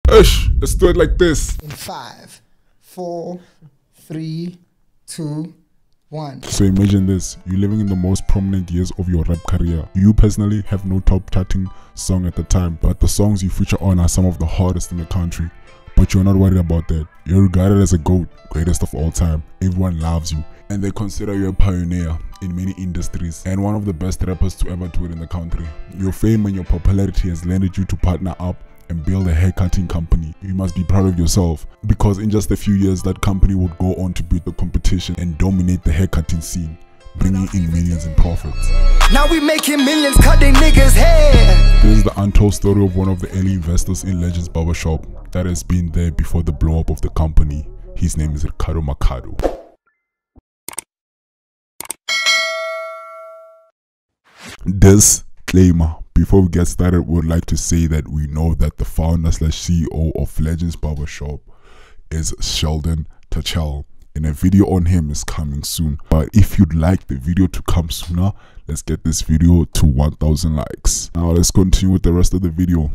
Let's do it like this. In 5, 4, 3, 2, 1. So imagine this, you're living in the most prominent years of your rap career. You personally have no top charting song at the time, but the songs you feature on are some of the hardest in the country. But you're not worried about that. You're regarded as a GOAT, greatest of all time. Everyone loves you, and they consider you a pioneer in many industries and one of the best rappers to ever do it in the country. Your fame and your popularity has landed you to partner up and build a haircutting company. You must be proud of yourself, because in just a few years that company would go on to beat the competition and dominate the haircutting scene, bringing in millions in profits. Now we making millions cutting niggas' hair. This is the untold story of one of the early investors in Legends Barbershop that has been there before the blow up of the company. His name is Rikhado Muziwendlovu Makhado. Disclaimer. Before we get started, we would like to say that we know that the founder/CEO of Legends Barbershop is Sheldon Tachel, and a video on him is coming soon. But if you'd like the video to come sooner, let's get this video to 1,000 likes. Now let's continue with the rest of the video.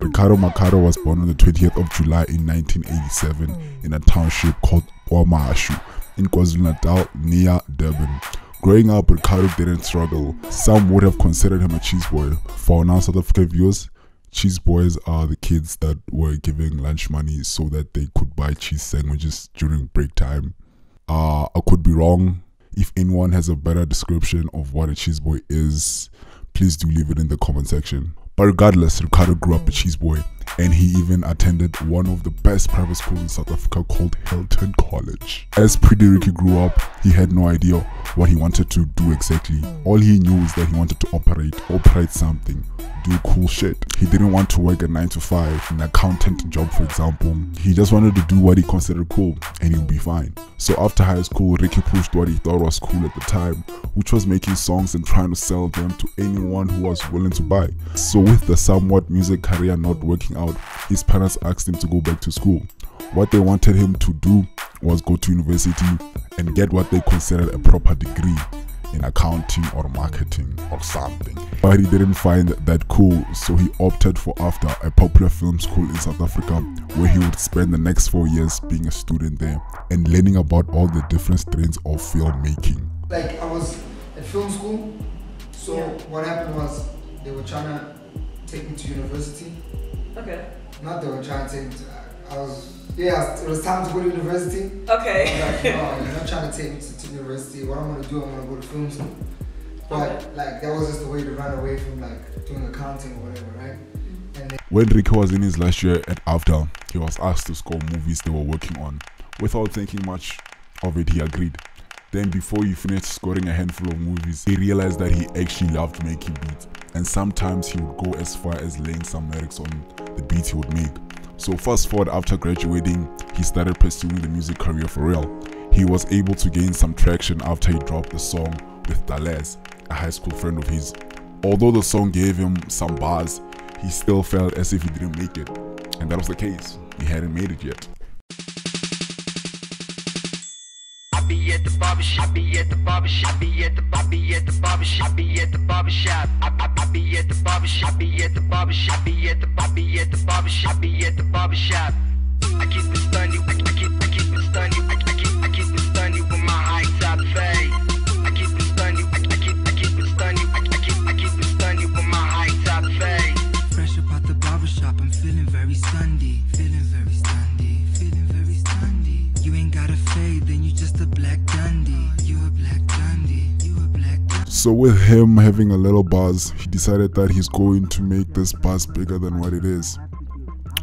Rikhado Muziwendlovu was born on the 20th of July in 1987 in a township called Kwamashu in KwaZulu-Natal near Durban. Growing up, Rikhado didn't struggle. Some would have considered him a cheese boy. For now South African viewers, cheese boys are the kids that were giving lunch money so that they could buy cheese sandwiches during break time. I could be wrong. If anyone has a better description of what a cheese boy is, please do leave it in the comment section. But regardless, Rikhado grew up a cheese boy, and he even attended one of the best private schools in South Africa called Hilton College. As Pretty Ricky grew up, he had no idea what he wanted to do exactly. All he knew is that he wanted to operate something, do cool shit. He didn't want to work a 9 to 5, an accountant job for example. He just wanted to do what he considered cool, and he'll be fine. So after high school, Ricky pushed what he thought was cool at the time, which was making songs and trying to sell them to anyone who was willing to buy. So with the somewhat music career not working out, his parents asked him to go back to school. What they wanted him to do was go to university and get what they considered a proper degree in accounting or marketing or something. But he didn't find that cool, so he opted for AFDA, a popular film school in South Africa, where he would spend the next 4 years being a student there and learning about all the different strains of filmmaking. Like, I was at film school, so what happened was they were trying to take me to university. Okay. Not they were trying to take me to, it was time to go to university. Okay. I was like, no, you're not trying to take me to university. What I'm gonna do, I'm gonna go to film school. But like, that was just the way to run away from like doing accounting or whatever, right? And then when Ricky was in his last year at AFDA, he was asked to score movies they were working on. Without thinking much of it, he agreed. Then before he finished scoring a handful of movies, he realized that he actually loved making beats, and sometimes he would go as far as laying some lyrics on the beats he would make. So fast forward, after graduating, he started pursuing the music career for real. He was able to gain some traction after he dropped the song with Dallas, a high school friend of his. Although the song gave him some bars, he still felt as if he didn't make it, and that was the case. He hadn't made it yet. I be at the barbershop, I be at the barbershop, I be at the barbershop, I be at the barbershop, I be at the barbershop, I be at the barbershop, I be at the barbershop, I be at the barbershop. I keep it stunning, I keep it stunning, I keep it stunning with my high top fade. I keep it stunning, I keep it stunning, I keep it stunning with my high top fade. Fresh up out the barbershop, I'm feeling very Sunday, feeling very Sunday, feeling very Sunday. You ain't got a fade, then you just a black Dundee. You a black Dundee, you a black Dundee. So with him having a little buzz, he decided that he's going to make this buzz bigger than what it is.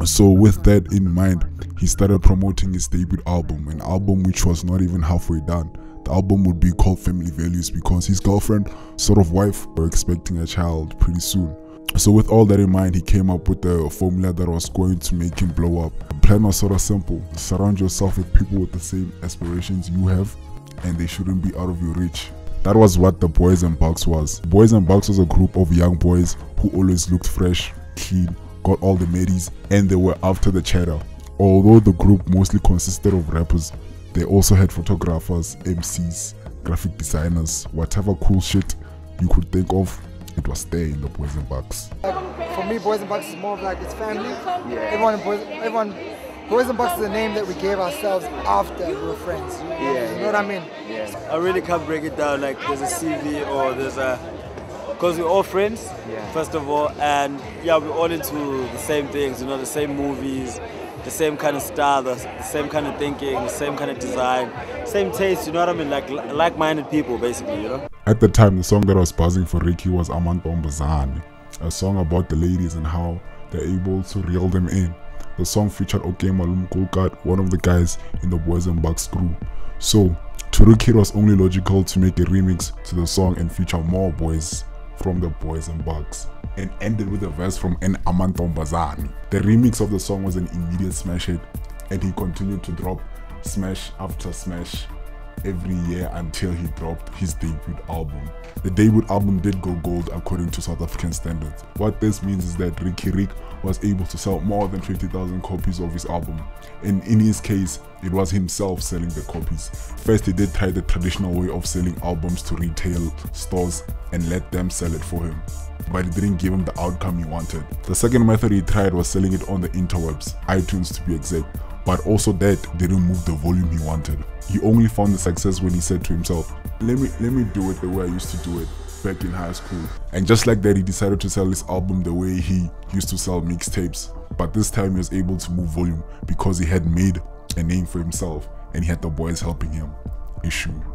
So with that in mind, he started promoting his debut album, an album which was not even halfway done. The album would be called Family Values because his girlfriend, sort of wife, were expecting a child pretty soon. So with all that in mind, he came up with a formula that was going to make him blow up. The plan was sort of simple: surround yourself with people with the same aspirations you have, and they shouldn't be out of your reach. That was what the Boys and Bucks was. Boys and Bucks was a group of young boys who always looked fresh, clean, got all the middies, and they were after the cheddar. Although the group mostly consisted of rappers, they also had photographers, MCs, graphic designers, whatever cool shit you could think of, it was there in the Boys and Bucks. for me, Boys and Bucks is more of like it's family. Boys and Bucks is the name that we gave ourselves after we were friends. You know what I mean? Yeah. I really can't break it down like there's a CV or there's a... Because we're all friends, first of all, and yeah, we're all into the same things, you know, the same movies, the same kind of style, the same kind of thinking, the same kind of design, same taste, you know what I mean? Like-minded people, basically, you know? At the time, the song that was buzzing for Ricky was untold, a song about the ladies and how they're able to reel them in. The song featured Rikhado, one of the guys in the Boys and Bucks crew. So, to Ricky, it was only logical to make a remix to the song and feature more boys from the Boys and Bucks, and ended with a verse from untold. The remix of the song was an immediate smash hit, and he continued to drop smash after smash every year until he dropped his debut album. The debut album did go gold according to South African standards. What this means is that Riky Rick was able to sell more than 20,000 copies of his album, and in his case it was himself selling the copies. First, he did try the traditional way of selling albums to retail stores and let them sell it for him, but it didn't give him the outcome he wanted. The second method he tried was selling it on the interwebs, iTunes to be exact, but also that didn't move the volume he wanted. He only found the success when he said to himself, let me do it the way I used to do it back in high school. And just like that, he decided to sell his album the way he used to sell mixtapes, but this time he was able to move volume because he had made a name for himself and he had the boys helping him.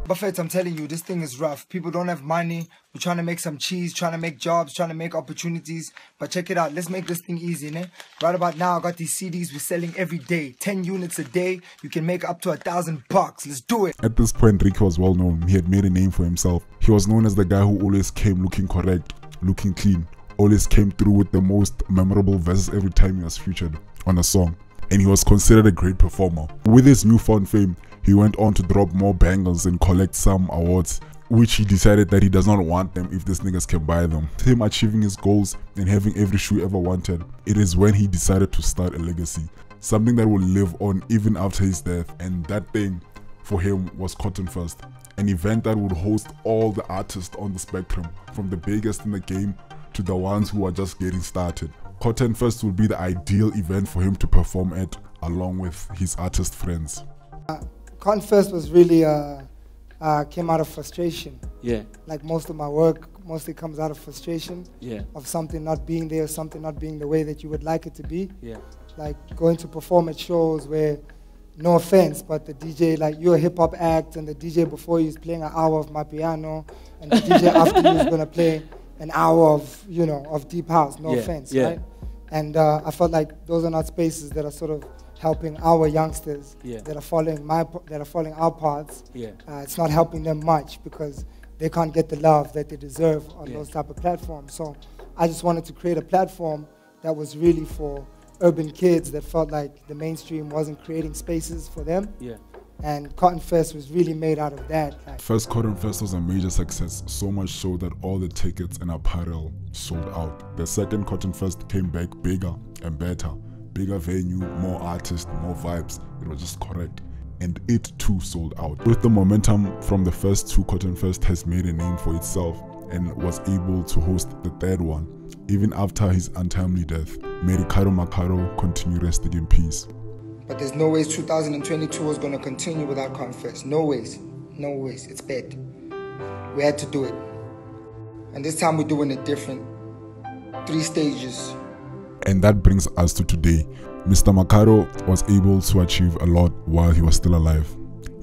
Buffett, I'm telling you, this thing is rough. People don't have money. We're trying to make some cheese, trying to make jobs, trying to make opportunities. But check it out. Let's make this thing easy, né? Right about now, I got these CDs we're selling every day. 10 units a day. You can make up to $1,000 bucks. Let's do it. At this point, Ricky was well known. He had made a name for himself. He was known as the guy who always came looking correct, looking clean, always came through with the most memorable verses every time he was featured on a song. And he was considered a great performer. With his newfound fame, he went on to drop more bangers and collect some awards, which he decided that he does not want them if these niggas can buy them. Him achieving his goals and having every shoe ever wanted, it is when he decided to start a legacy, something that will live on even after his death. And that thing for him was Cotton Fest, an event that would host all the artists on the spectrum, from the biggest in the game to the ones who are just getting started. Cotton Fest would be the ideal event for him to perform at, along with his artist friends. Cotton Fest was really came out of frustration. Yeah. Like most of my work mostly comes out of frustration. Yeah. Of something not being there, something not being the way that you would like it to be. Yeah. Like going to perform at shows where, no offense, but the DJ, like you're a hip hop act and the DJ before you is playing an hour of my piano and the DJ after you is gonna play an hour of, you know, of deep house, no offense, right? And I felt like those are not spaces that are sort of helping our youngsters that are following our paths. It's not helping them much because they can't get the love that they deserve on those type of platforms. So I just wanted to create a platform that was really for urban kids that felt like the mainstream wasn't creating spaces for them. And Cotton Fest was really made out of that. First Cotton Fest was a major success, so much so that all the tickets and apparel sold out. The second Cotton Fest came back bigger and better. Bigger venue, more artists, more vibes. It was just correct. And it too sold out. With the momentum from the first two, Cotton Fest has made a name for itself and was able to host the third one, even after his untimely death. May Rikhado Muziwendlovu continue resting in peace. But there's no ways 2022 was going to continue without Cotton Fest. No ways. No ways. It's bad. We had to do it. And this time we're doing it different. 3 stages. And that brings us to today. Mr. Makhado was able to achieve a lot while he was still alive.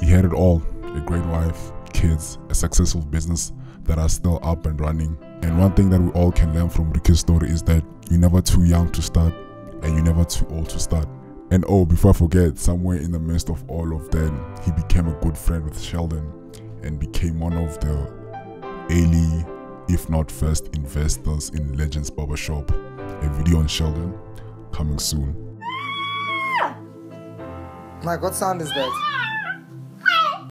He had it all: a great wife, kids, a successful business that are still up and running. And one thing that we all can learn from Ricky's story is that you're never too young to start and you're never too old to start. And oh, before I forget, somewhere in the midst of all of that, he became a good friend with Sheldon and became one of the early, if not first, investors in Legends Barbershop. A video on Sheldon coming soon. Mike, what sound is that?